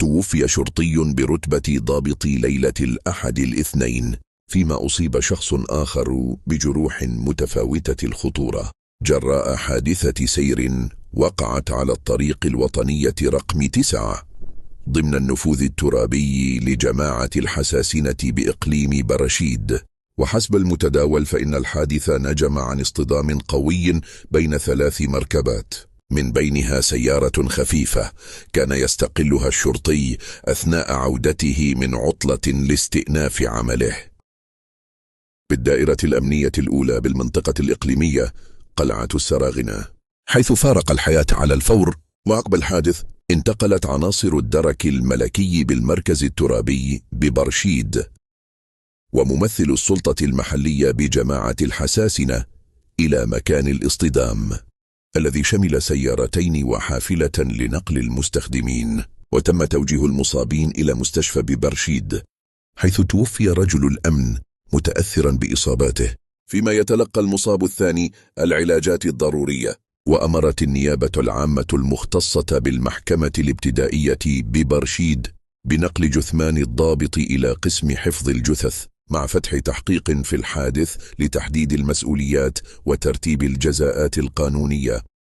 توفي شرطي برتبة ضابط ليلة الأحد الاثنين، فيما أصيب شخص آخر بجروح متفاوتة الخطورة جراء حادثة سير وقعت على الطريق الوطنية رقم 9 ضمن النفوذ الترابي لجماعة الحساسنة بإقليم برشيد. وحسب المتداول فإن الحادث نجم عن اصطدام قوي بين 3 مركبات، من بينها سيارة خفيفة كان يستقلها الشرطي أثناء عودته من عطلة لاستئناف عمله. بالدائرة الأمنية الأولى بالمنطقة الإقليمية قلعة السراغنة، حيث فارق الحياة على الفور. وعقب الحادث انتقلت عناصر الدرك الملكي بالمركز الترابي ببرشيد وممثل السلطة المحلية بجماعة الحساسنة إلى مكان الاصطدام، الذي شمل سيارتين وحافلة لنقل المستخدمين. وتم توجيه المصابين إلى مستشفى ببرشيد، حيث توفي رجل الأمن متأثرا بإصاباته، فيما يتلقى المصاب الثاني العلاجات الضرورية. وأمرت النيابة العامة المختصة بالمحكمة الابتدائية ببرشيد بنقل جثمان الضابط إلى قسم حفظ الجثث، مع فتح تحقيق في الحادث لتحديد المسؤوليات وترتيب الجزاءات القانونية